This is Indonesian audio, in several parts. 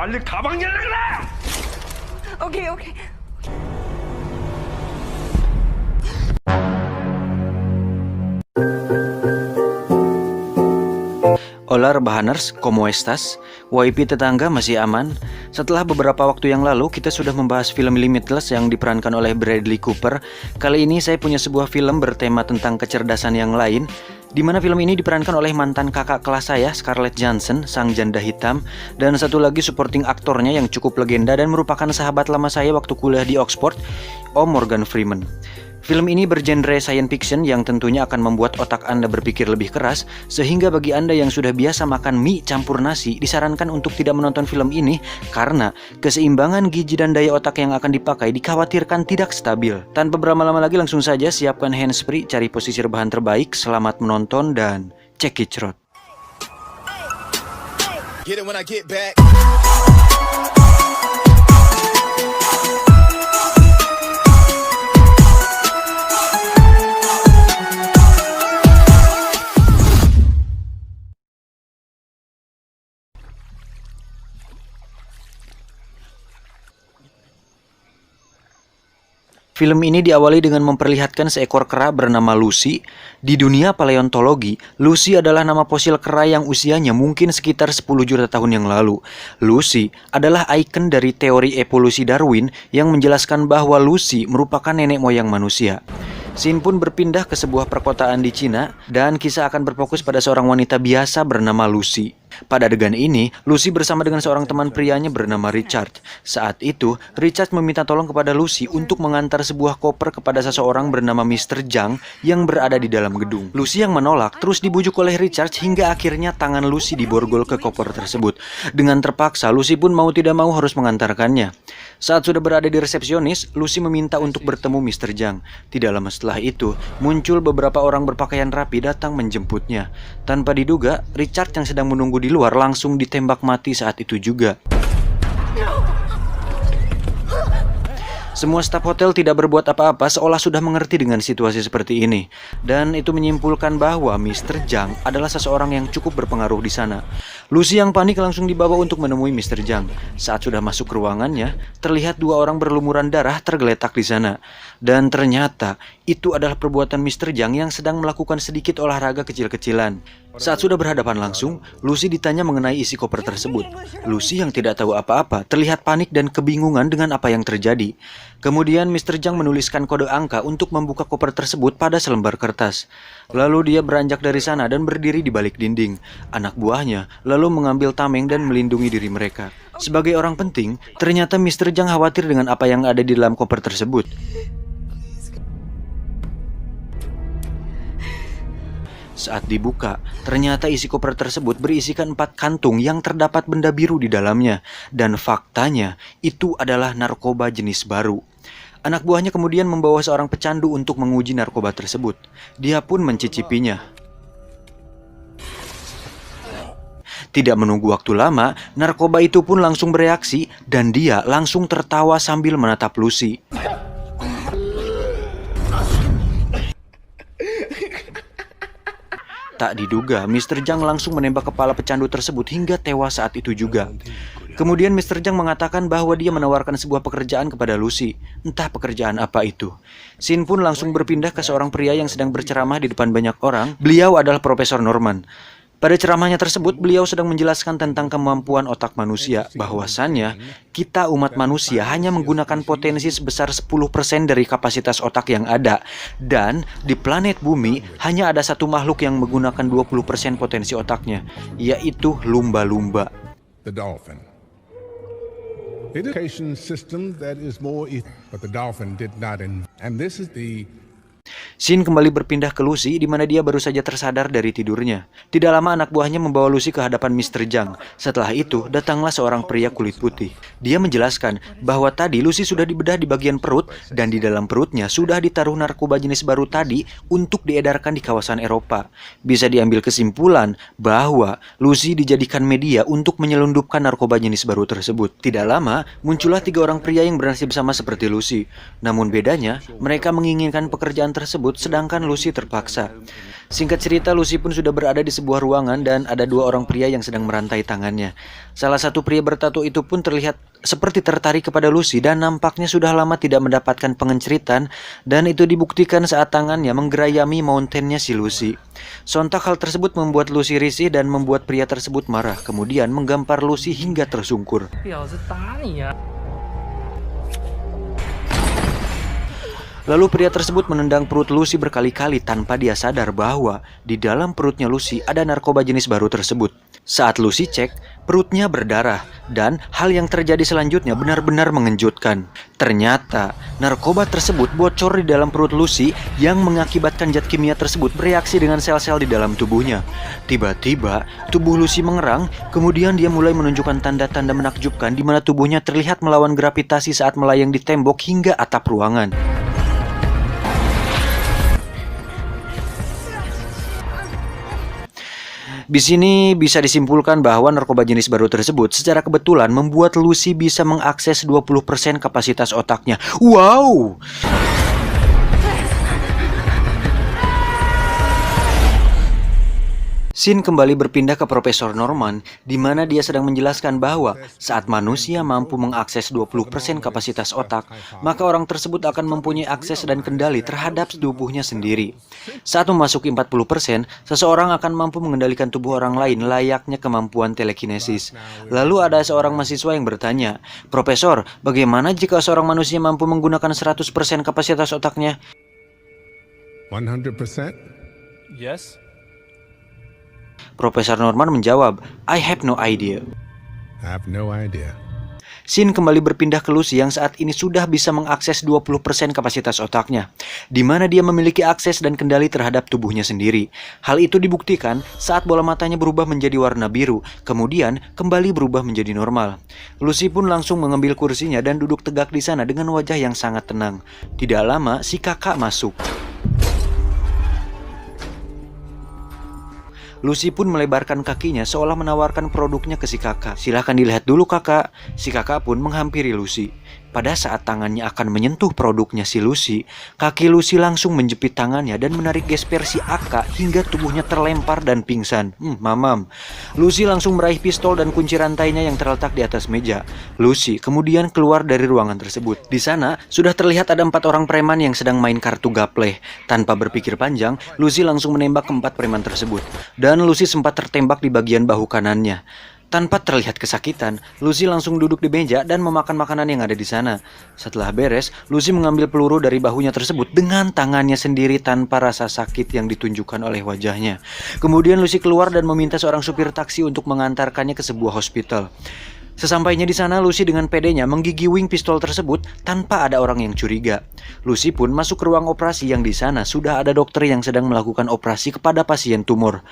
빨리 가방 열라! 오케이, 오케이. Hola rebahaners, ¿cómo estás? WIP tetangga masih aman? Setelah beberapa waktu yang lalu, kita sudah membahas film Limitless yang diperankan oleh Bradley Cooper. Kali ini saya punya sebuah film bertema tentang kecerdasan yang lain, di mana film ini diperankan oleh mantan kakak kelas saya, Scarlett Johansson, sang janda hitam, dan satu lagi supporting aktornya yang cukup legenda dan merupakan sahabat lama saya waktu kuliah di Oxford, Om Morgan Freeman. Film ini bergenre science fiction yang tentunya akan membuat otak Anda berpikir lebih keras, sehingga bagi Anda yang sudah biasa makan mie campur nasi, disarankan untuk tidak menonton film ini karena keseimbangan gizi dan daya otak yang akan dipakai dikhawatirkan tidak stabil. Tanpa berlama-lama lagi, langsung saja siapkan handsfree, cari posisi rebahan terbaik, selamat menonton dan check it out. Get it when I get back. Film ini diawali dengan memperlihatkan seekor kera bernama Lucy. Di dunia paleontologi, Lucy adalah nama fosil kera yang usianya mungkin sekitar 10 juta tahun yang lalu. Lucy adalah ikon dari teori evolusi Darwin yang menjelaskan bahwa Lucy merupakan nenek moyang manusia. Scene pun berpindah ke sebuah perkotaan di Cina dan kisah akan berfokus pada seorang wanita biasa bernama Lucy. Pada adegan ini, Lucy bersama dengan seorang teman prianya bernama Richard. Saat itu, Richard meminta tolong kepada Lucy untuk mengantar sebuah koper kepada seseorang bernama Mr. Zhang yang berada di dalam gedung. Lucy yang menolak terus dibujuk oleh Richard hingga akhirnya tangan Lucy diborgol ke koper tersebut. Dengan terpaksa, Lucy pun mau tidak mau harus mengantarkannya. Saat sudah berada di resepsionis, Lucy meminta untuk bertemu Mr. Zhang. Tidak lama setelah itu, muncul beberapa orang berpakaian rapi datang menjemputnya. Tanpa diduga, Richard yang sedang menunggu di luar langsung ditembak mati saat itu juga. Semua staf hotel tidak berbuat apa-apa seolah sudah mengerti dengan situasi seperti ini. Dan itu menyimpulkan bahwa Mr. Zhang adalah seseorang yang cukup berpengaruh di sana. Lucy yang panik langsung dibawa untuk menemui Mr. Zhang. Saat sudah masuk ke ruangannya, terlihat dua orang berlumuran darah tergeletak di sana. Dan ternyata itu adalah perbuatan Mr. Zhang yang sedang melakukan sedikit olahraga kecil-kecilan. Saat sudah berhadapan langsung, Lucy ditanya mengenai isi koper tersebut. Lucy yang tidak tahu apa-apa terlihat panik dan kebingungan dengan apa yang terjadi. Kemudian Mr. Zhang menuliskan kode angka untuk membuka koper tersebut pada selembar kertas. Lalu dia beranjak dari sana dan berdiri di balik dinding. Anak buahnya lalu mengambil tameng dan melindungi diri mereka. Sebagai orang penting, ternyata Mr. Zhang khawatir dengan apa yang ada di dalam koper tersebut. Saat dibuka, ternyata isi koper tersebut berisikan 4 kantung yang terdapat benda biru di dalamnya. Dan faktanya, itu adalah narkoba jenis baru. Anak buahnya kemudian membawa seorang pecandu untuk menguji narkoba tersebut. Dia pun mencicipinya. Tidak menunggu waktu lama, narkoba itu pun langsung bereaksi dan dia langsung tertawa sambil menatap Lucy. Tak diduga, Mr. Zhang langsung menembak kepala pecandu tersebut hingga tewas saat itu juga. Kemudian Mr. Zhang mengatakan bahwa dia menawarkan sebuah pekerjaan kepada Lucy. Entah pekerjaan apa itu. Scene pun langsung berpindah ke seorang pria yang sedang berceramah di depan banyak orang. Beliau adalah Profesor Norman. Pada ceramahnya tersebut, beliau sedang menjelaskan tentang kemampuan otak manusia, bahwasannya kita umat manusia hanya menggunakan potensi sebesar 10% dari kapasitas otak yang ada. Dan di planet bumi hanya ada satu makhluk yang menggunakan 20% potensi otaknya, yaitu lumba-lumba. The dolphin. The education system that is more, but the dolphin did not. And this is the Scene kembali berpindah ke Lucy di mana dia baru saja tersadar dari tidurnya. Tidak lama anak buahnya membawa Lucy ke hadapan Mr. Zhang. Setelah itu, datanglah seorang pria kulit putih. Dia menjelaskan bahwa tadi Lucy sudah dibedah di bagian perut dan di dalam perutnya sudah ditaruh narkoba jenis baru tadi untuk diedarkan di kawasan Eropa. Bisa diambil kesimpulan bahwa Lucy dijadikan media untuk menyelundupkan narkoba jenis baru tersebut. Tidak lama, muncullah 3 orang pria yang bernasib sama seperti Lucy. Namun bedanya, mereka menginginkan pekerjaan tersebut tersebut, sedangkan Lucy terpaksa. Singkat cerita, Lucy pun sudah berada di sebuah ruangan dan ada dua orang pria yang sedang merantai tangannya. Salah satu pria bertato itu pun terlihat seperti tertarik kepada Lucy dan nampaknya sudah lama tidak mendapatkan pengenceritan, dan itu dibuktikan saat tangannya menggerayami mountainnya si Lucy. Sontak hal tersebut membuat Lucy risih dan membuat pria tersebut marah, kemudian menggampar Lucy hingga tersungkur. Lalu pria tersebut menendang perut Lucy berkali-kali tanpa dia sadar bahwa di dalam perutnya Lucy ada narkoba jenis baru tersebut. Saat Lucy cek, perutnya berdarah, dan hal yang terjadi selanjutnya benar-benar mengejutkan. Ternyata narkoba tersebut bocor di dalam perut Lucy yang mengakibatkan zat kimia tersebut bereaksi dengan sel-sel di dalam tubuhnya. Tiba-tiba tubuh Lucy mengerang, kemudian dia mulai menunjukkan tanda-tanda menakjubkan di mana tubuhnya terlihat melawan gravitasi saat melayang di tembok hingga atap ruangan. Di sini bisa disimpulkan bahwa narkoba jenis baru tersebut secara kebetulan membuat Lucy bisa mengakses 20% kapasitas otaknya. Wow! Scene kembali berpindah ke Profesor Norman, di mana dia sedang menjelaskan bahwa saat manusia mampu mengakses 20% kapasitas otak, maka orang tersebut akan mempunyai akses dan kendali terhadap tubuhnya sendiri. Saat memasuki 40%, seseorang akan mampu mengendalikan tubuh orang lain layaknya kemampuan telekinesis. Lalu ada seorang mahasiswa yang bertanya, "Profesor, bagaimana jika seorang manusia mampu menggunakan 100% kapasitas otaknya?" 100%? Yes. Profesor Norman menjawab, "I have no idea." I have no idea. Scene kembali berpindah ke Lucy yang saat ini sudah bisa mengakses 20% kapasitas otaknya, di mana dia memiliki akses dan kendali terhadap tubuhnya sendiri. Hal itu dibuktikan saat bola matanya berubah menjadi warna biru, kemudian kembali berubah menjadi normal. Lucy pun langsung mengambil kursinya dan duduk tegak di sana dengan wajah yang sangat tenang. Tidak lama, si kakak masuk. Lucy pun melebarkan kakinya seolah menawarkan produknya ke si kakak. "Silahkan dilihat dulu kakak." Si kakak pun menghampiri Lucy. Pada saat tangannya akan menyentuh produknya si Lucy, kaki Lucy langsung menjepit tangannya dan menarik gesper si Aka hingga tubuhnya terlempar dan pingsan. Mamam. Lucy langsung meraih pistol dan kunci rantainya yang terletak di atas meja. Lucy kemudian keluar dari ruangan tersebut. Di sana sudah terlihat ada 4 orang preman yang sedang main kartu gaple. Tanpa berpikir panjang, Lucy langsung menembak ke-4 preman tersebut. Dan Lucy sempat tertembak di bagian bahu kanannya. Tanpa terlihat kesakitan, Lucy langsung duduk di meja dan memakan makanan yang ada di sana. Setelah beres, Lucy mengambil peluru dari bahunya tersebut dengan tangannya sendiri tanpa rasa sakit yang ditunjukkan oleh wajahnya. Kemudian Lucy keluar dan meminta seorang supir taksi untuk mengantarkannya ke sebuah hospital. Sesampainya di sana, Lucy dengan pedenya menggigi wing pistol tersebut tanpa ada orang yang curiga. Lucy pun masuk ke ruang operasi yang di sana sudah ada dokter yang sedang melakukan operasi kepada pasien tumor.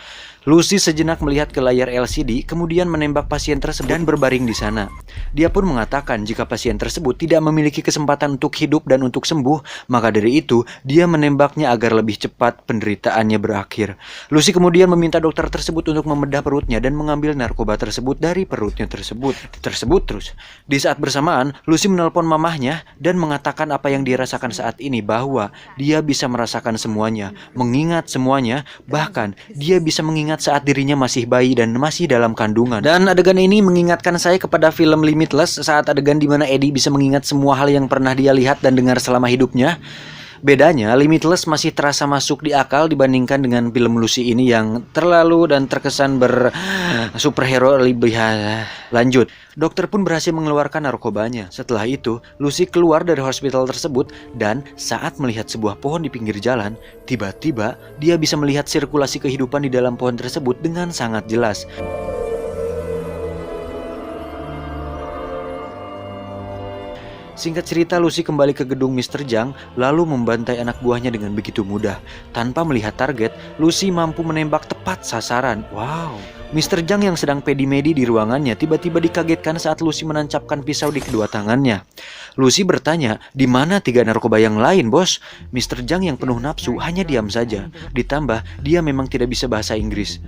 Lucy sejenak melihat ke layar LCD, kemudian menembak pasien tersebut dan berbaring di sana. Dia pun mengatakan jika pasien tersebut tidak memiliki kesempatan untuk hidup dan untuk sembuh, maka dari itu dia menembaknya agar lebih cepat penderitaannya berakhir. Lucy kemudian meminta dokter tersebut untuk membedah perutnya dan mengambil narkoba tersebut dari perutnya tersebut terus. Di saat bersamaan, Lucy menelpon mamahnya dan mengatakan apa yang dia rasakan saat ini, bahwa dia bisa merasakan semuanya, mengingat semuanya, bahkan dia bisa mengingat saat dirinya masih bayi dan masih dalam kandungan. Dan adegan ini mengingatkan saya kepada film Limitless, saat adegan di mana Eddie bisa mengingat semua hal yang pernah dia lihat dan dengar selama hidupnya. Bedanya, Limitless masih terasa masuk di akal dibandingkan dengan film Lucy ini yang terlalu dan terkesan superhero lebih lanjut. Dokter pun berhasil mengeluarkan narkobanya. Setelah itu, Lucy keluar dari hospital tersebut dan saat melihat sebuah pohon di pinggir jalan, tiba-tiba dia bisa melihat sirkulasi kehidupan di dalam pohon tersebut dengan sangat jelas. Singkat cerita, Lucy kembali ke gedung Mr. Zhang lalu membantai anak buahnya dengan begitu mudah. Tanpa melihat target, Lucy mampu menembak tepat sasaran. Wow. Mr. Zhang yang sedang pedi-medi di ruangannya tiba-tiba dikagetkan saat Lucy menancapkan pisau di kedua tangannya. Lucy bertanya, "Di mana 3 narkoba yang lain, bos?" Mr. Zhang yang penuh nafsu hanya diam saja. Ditambah, dia memang tidak bisa bahasa Inggris.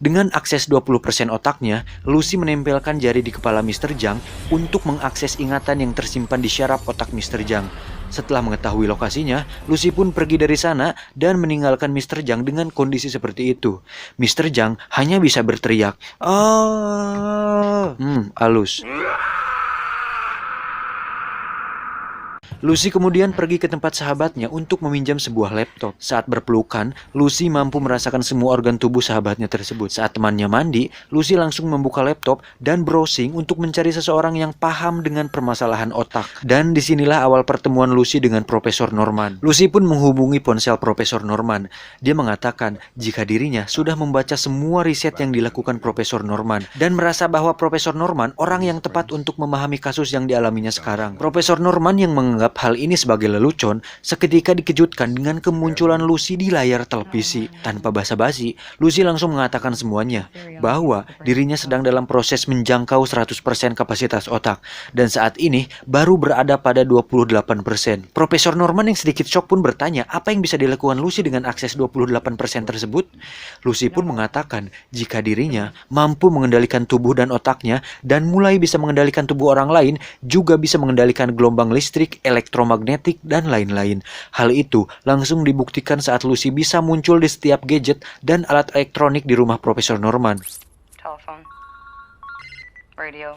Dengan akses 20% otaknya, Lucy menempelkan jari di kepala Mr. Zhang untuk mengakses ingatan yang tersimpan di syaraf otak Mr. Zhang. Setelah mengetahui lokasinya, Lucy pun pergi dari sana dan meninggalkan Mr. Zhang dengan kondisi seperti itu. Mr. Zhang hanya bisa berteriak, "Ah!" halus. Lucy kemudian pergi ke tempat sahabatnya untuk meminjam sebuah laptop. Saat berpelukan, Lucy mampu merasakan semua organ tubuh sahabatnya tersebut. Saat temannya mandi, Lucy langsung membuka laptop dan browsing untuk mencari seseorang yang paham dengan permasalahan otak. Dan disinilah awal pertemuan Lucy dengan Profesor Norman. Lucy pun menghubungi ponsel Profesor Norman. Dia mengatakan jika dirinya sudah membaca semua riset yang dilakukan Profesor Norman dan merasa bahwa Profesor Norman orang yang tepat untuk memahami kasus yang dialaminya sekarang. Profesor Norman yang menganggap hal ini sebagai lelucon, seketika dikejutkan dengan kemunculan Lucy di layar televisi. Tanpa basa-basi, Lucy langsung mengatakan semuanya, bahwa dirinya sedang dalam proses menjangkau 100% kapasitas otak, dan saat ini baru berada pada 28%. Profesor Norman yang sedikit shock pun bertanya apa yang bisa dilakukan Lucy dengan akses 28% tersebut. Lucy pun mengatakan jika dirinya mampu mengendalikan tubuh dan otaknya, dan mulai bisa mengendalikan tubuh orang lain, juga bisa mengendalikan gelombang listrik, elektromagnetik, dan lain-lain. Hal itu langsung dibuktikan saat Lucy bisa muncul di setiap gadget dan alat elektronik di rumah Profesor Norman. Telephone. Radio.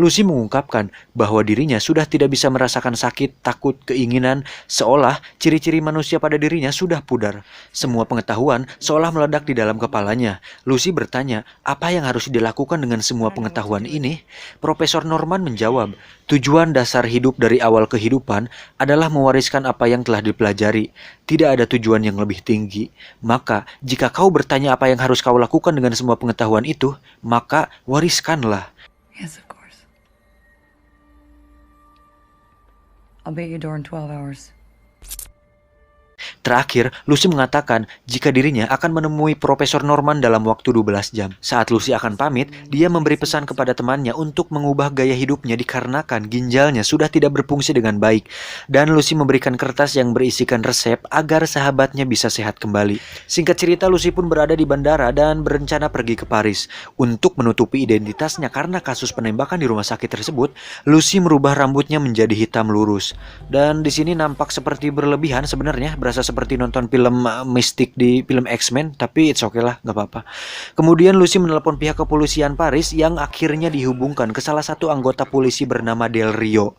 Lucy mengungkapkan bahwa dirinya sudah tidak bisa merasakan sakit, takut, keinginan, seolah ciri-ciri manusia pada dirinya sudah pudar. Semua pengetahuan seolah meledak di dalam kepalanya. Lucy bertanya, apa yang harus dilakukan dengan semua pengetahuan ini? Profesor Norman menjawab, tujuan dasar hidup dari awal kehidupan adalah mewariskan apa yang telah dipelajari. Tidak ada tujuan yang lebih tinggi. Maka, jika kau bertanya apa yang harus kau lakukan dengan semua pengetahuan itu, maka wariskanlah. Yes, of course. I'll be at your door in 12 hours. Terakhir, Lucy mengatakan jika dirinya akan menemui Profesor Norman dalam waktu 12 jam. Saat Lucy akan pamit, dia memberi pesan kepada temannya untuk mengubah gaya hidupnya dikarenakan ginjalnya sudah tidak berfungsi dengan baik. Dan Lucy memberikan kertas yang berisikan resep agar sahabatnya bisa sehat kembali. Singkat cerita, Lucy pun berada di bandara dan berencana pergi ke Paris. Untuk menutupi identitasnya karena kasus penembakan di rumah sakit tersebut, Lucy merubah rambutnya menjadi hitam lurus. Dan di sini nampak seperti berlebihan sebenarnya, berasa seperti nonton film mistik di film X-Men, tapi it's okay lah, gak apa-apa. Kemudian Lucy menelpon pihak kepolisian Paris yang akhirnya dihubungkan ke salah satu anggota polisi bernama Del Rio.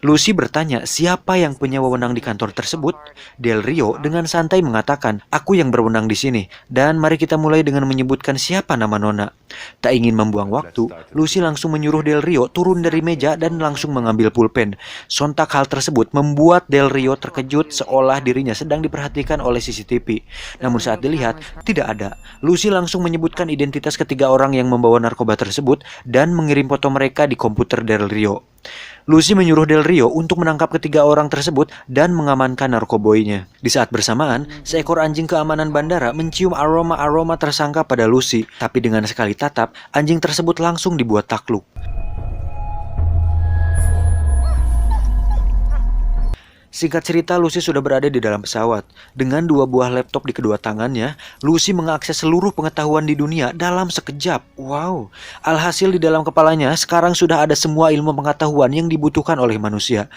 Lucy bertanya siapa yang punya wewenang di kantor tersebut. Del Rio dengan santai mengatakan, aku yang berwenang di sini, dan mari kita mulai dengan menyebutkan siapa nama Nona. Tak ingin membuang waktu, Lucy langsung menyuruh Del Rio turun dari meja dan langsung mengambil pulpen. Sontak hal tersebut membuat Del Rio terkejut seolah dirinya sedang diperhatikan oleh CCTV. Namun saat dilihat, tidak ada. Lucy langsung menyebutkan identitas ketiga orang yang membawa narkoba tersebut dan mengirim foto mereka di komputer Del Rio. Lucy menyuruh Del Rio untuk menangkap ketiga orang tersebut dan mengamankan narkoboynya. Di saat bersamaan, seekor anjing keamanan bandara mencium aroma-aroma tersangka pada Lucy, tapi dengan sekali tatap, anjing tersebut langsung dibuat takluk. Singkat cerita, Lucy sudah berada di dalam pesawat. Dengan 2 buah laptop di kedua tangannya, Lucy mengakses seluruh pengetahuan di dunia dalam sekejap. Wow, alhasil di dalam kepalanya sekarang sudah ada semua ilmu pengetahuan yang dibutuhkan oleh manusia.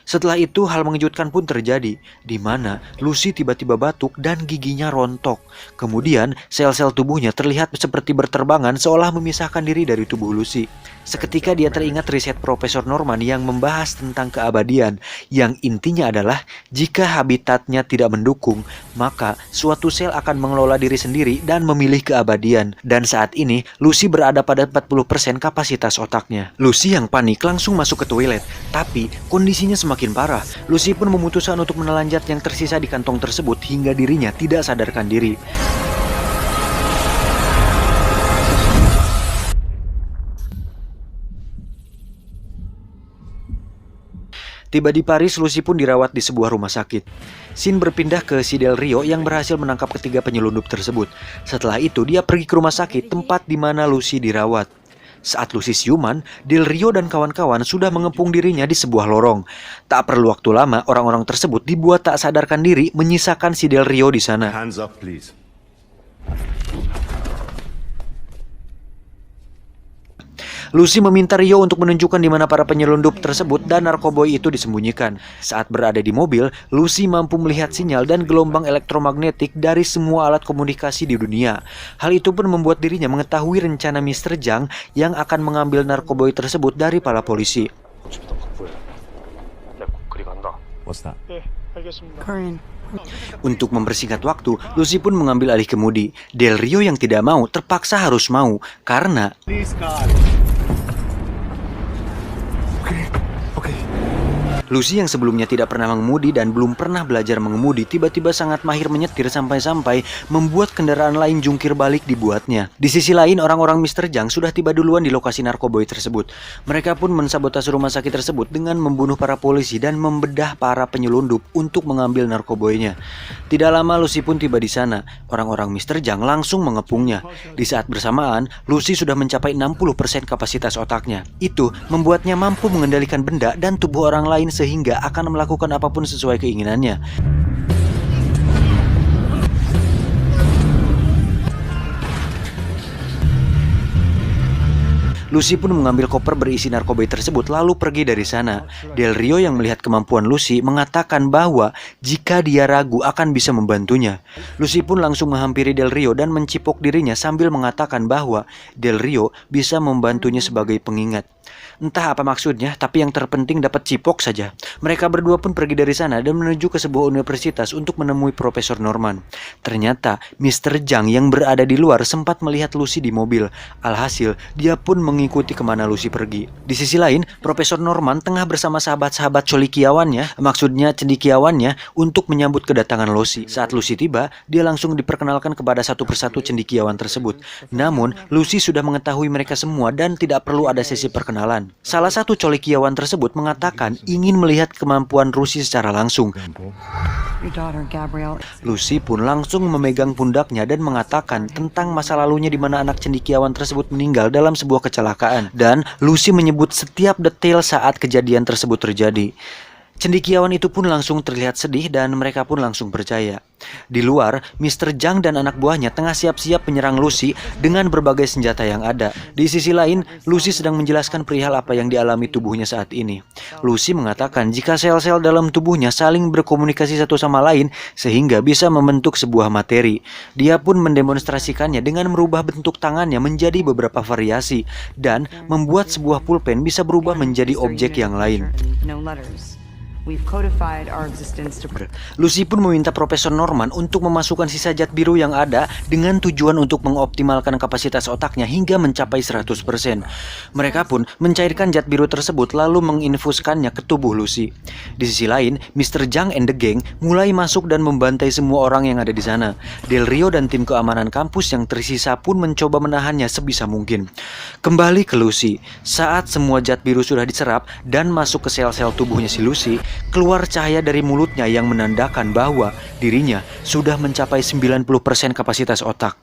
Setelah itu hal mengejutkan pun terjadi, di mana Lucy tiba-tiba batuk dan giginya rontok. Kemudian sel-sel tubuhnya terlihat seperti berterbangan seolah memisahkan diri dari tubuh Lucy. Seketika dia teringat riset Profesor Norman yang membahas tentang keabadian, yang intinya adalah jika habitatnya tidak mendukung, maka suatu sel akan mengelola diri sendiri dan memilih keabadian. Dan saat ini Lucy berada pada 40% kapasitas otaknya. Lucy yang panik langsung masuk ke toilet, tapi kondisinya semakin parah. Lucy pun memutuskan untuk menelanjat yang tersisa di kantong tersebut hingga dirinya tidak sadarkan diri. Tiba di Paris, Lucy pun dirawat di sebuah rumah sakit. Scene berpindah ke si Del Rio yang berhasil menangkap ketiga penyelundup tersebut. Setelah itu, dia pergi ke rumah sakit tempat di mana Lucy dirawat. Saat Lucy siuman, Del Rio dan kawan-kawan sudah mengepung dirinya di sebuah lorong. Tak perlu waktu lama, orang-orang tersebut dibuat tak sadarkan diri menyisakan si Del Rio di sana. Hands up, please. Lucy meminta Rio untuk menunjukkan di mana para penyelundup tersebut dan narkoboy itu disembunyikan. Saat berada di mobil, Lucy mampu melihat sinyal dan gelombang elektromagnetik dari semua alat komunikasi di dunia. Hal itu pun membuat dirinya mengetahui rencana Mr. Zhang yang akan mengambil narkoboy tersebut dari para polisi. What's that? Korean. Untuk mempersingkat waktu, Lucy pun mengambil alih kemudi. Del Rio yang tidak mau terpaksa harus mau karena Lucy yang sebelumnya tidak pernah mengemudi dan belum pernah belajar mengemudi tiba-tiba sangat mahir menyetir sampai-sampai membuat kendaraan lain jungkir balik dibuatnya. Di sisi lain, orang-orang Mr. Zhang sudah tiba duluan di lokasi narkoboy tersebut. Mereka pun mensabotase rumah sakit tersebut dengan membunuh para polisi dan membedah para penyelundup untuk mengambil narkoboynya. Tidak lama Lucy pun tiba di sana. Orang-orang Mr. Zhang langsung mengepungnya. Di saat bersamaan, Lucy sudah mencapai 60% kapasitas otaknya. Itu membuatnya mampu mengendalikan benda dan tubuh orang lain sehingga akan melakukan apapun sesuai keinginannya. Lucy pun mengambil koper berisi narkoba tersebut lalu pergi dari sana. Del Rio yang melihat kemampuan Lucy mengatakan bahwa jika dia ragu akan bisa membantunya. Lucy pun langsung menghampiri Del Rio dan mencipok dirinya sambil mengatakan bahwa Del Rio bisa membantunya sebagai pengingat. Entah apa maksudnya, tapi yang terpenting dapat cipok saja. Mereka berdua pun pergi dari sana dan menuju ke sebuah universitas untuk menemui Profesor Norman. Ternyata Mr. Zhang yang berada di luar sempat melihat Lucy di mobil. Alhasil, dia pun mengikuti kemana Lucy pergi. Di sisi lain, Profesor Norman tengah bersama sahabat-sahabat cendekiawannya untuk menyambut kedatangan Lucy. Saat Lucy tiba, dia langsung diperkenalkan kepada satu persatu cendekiawan tersebut. Namun, Lucy sudah mengetahui mereka semua dan tidak perlu ada sesi perkenalan. Salah satu colekiawan tersebut mengatakan ingin melihat kemampuan Lucy secara langsung. Your daughter, Gabrielle. Lucy pun langsung memegang pundaknya dan mengatakan tentang masa lalunya di mana anak cendekiawan tersebut meninggal dalam sebuah kecelakaan. Dan Lucy menyebut setiap detail saat kejadian tersebut terjadi. Cendekiawan itu pun langsung terlihat sedih dan mereka pun langsung percaya. Di luar, Mr. Zhang dan anak buahnya tengah siap-siap menyerang Lucy dengan berbagai senjata yang ada. Di sisi lain, Lucy sedang menjelaskan perihal apa yang dialami tubuhnya saat ini. Lucy mengatakan jika sel-sel dalam tubuhnya saling berkomunikasi satu sama lain sehingga bisa membentuk sebuah materi. Dia pun mendemonstrasikannya dengan merubah bentuk tangannya menjadi beberapa variasi dan membuat sebuah pulpen bisa berubah menjadi objek yang lain. No letters. We've codified our existence to... Lucy pun meminta Profesor Norman untuk memasukkan sisa zat biru yang ada dengan tujuan untuk mengoptimalkan kapasitas otaknya hingga mencapai 100%. Mereka pun mencairkan zat biru tersebut lalu menginfuskannya ke tubuh Lucy. Di sisi lain, Mr. Zhang and the gang mulai masuk dan membantai semua orang yang ada di sana. Del Rio dan tim keamanan kampus yang tersisa pun mencoba menahannya sebisa mungkin. Kembali ke Lucy, saat semua zat biru sudah diserap dan masuk ke sel-sel tubuhnya si Lucy, keluar cahaya dari mulutnya yang menandakan bahwa dirinya sudah mencapai 90% kapasitas otak.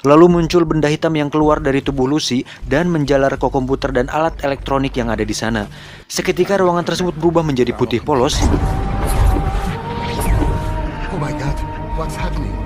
Lalu muncul benda hitam yang keluar dari tubuh Lucy dan menjalar ke komputer dan alat elektronik yang ada di sana. Seketika ruangan tersebut berubah menjadi putih polos. Oh my God, what's happening?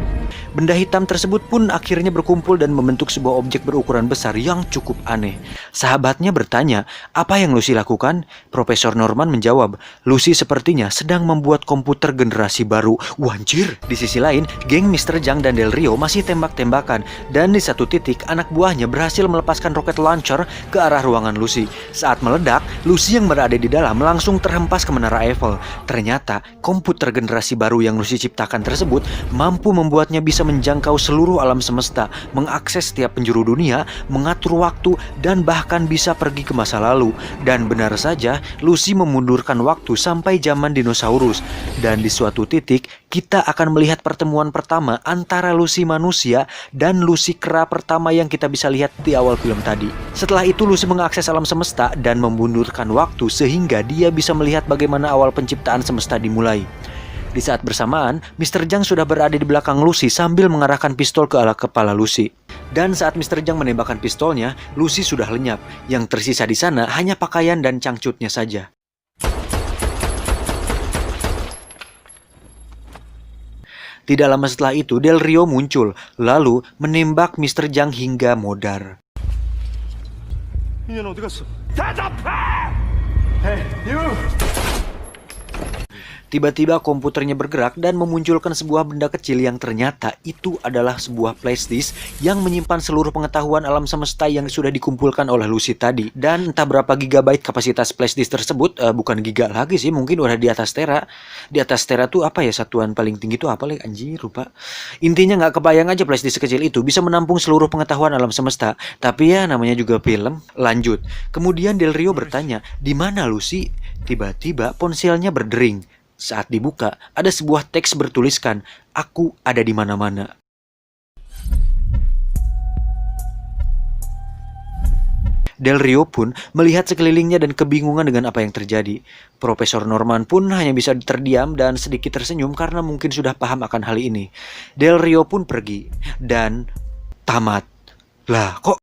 Benda hitam tersebut pun akhirnya berkumpul dan membentuk sebuah objek berukuran besar yang cukup aneh. Sahabatnya bertanya, apa yang Lucy lakukan? Profesor Norman menjawab, Lucy sepertinya sedang membuat komputer generasi baru. Wanjir! Di sisi lain, geng Mr. Zhang dan Del Rio masih tembak-tembakan. Dan di satu titik, anak buahnya berhasil melepaskan roket launcher ke arah ruangan Lucy. Saat meledak, Lucy yang berada di dalam langsung terhempas ke Menara Eiffel. Ternyata, komputer generasi baru yang Lucy ciptakan tersebut mampu membuatnya bisa menjangkau seluruh alam semesta, mengakses setiap penjuru dunia, mengatur waktu, dan bahkan bisa pergi ke masa lalu. Dan benar saja, Lucy memundurkan waktu sampai zaman dinosaurus. Dan di suatu titik, kita akan melihat pertemuan pertama antara Lucy manusia dan Lucy kera pertama yang kita bisa lihat di awal film tadi. Setelah itu, Lucy mengakses alam semesta dan memundurkan waktu sehingga dia bisa melihat bagaimana awal penciptaan semesta dimulai. Di saat bersamaan, Mr. Zhang sudah berada di belakang Lucy sambil mengarahkan pistol ke arah kepala Lucy. Dan saat Mr. Zhang menembakkan pistolnya, Lucy sudah lenyap. Yang tersisa di sana hanya pakaian dan cangcutnya saja. Tidak lama setelah itu, Del Rio muncul, lalu menembak Mr. Zhang hingga modar. 인연 어디 갔어? 대답해! Hey, you! Tiba-tiba komputernya bergerak dan memunculkan sebuah benda kecil yang ternyata itu adalah sebuah flash disk yang menyimpan seluruh pengetahuan alam semesta yang sudah dikumpulkan oleh Lucy tadi. Dan entah berapa gigabyte kapasitas flash disk tersebut, bukan giga lagi sih, mungkin udah di atas tera. Di atas tera tuh apa ya, satuan paling tinggi tuh apa lagi, anjir lupa. Intinya nggak kebayang aja flash disk kecil itu bisa menampung seluruh pengetahuan alam semesta. Tapi ya namanya juga film. Lanjut. Kemudian Del Rio bertanya, "Di mana Lucy?" Tiba-tiba ponselnya berdering. Saat dibuka, ada sebuah teks bertuliskan, "Aku ada di mana-mana." Del Rio pun melihat sekelilingnya dan kebingungan dengan apa yang terjadi. Profesor Norman pun hanya bisa terdiam dan sedikit tersenyum karena mungkin sudah paham akan hal ini. Del Rio pun pergi dan tamat. Lah, kok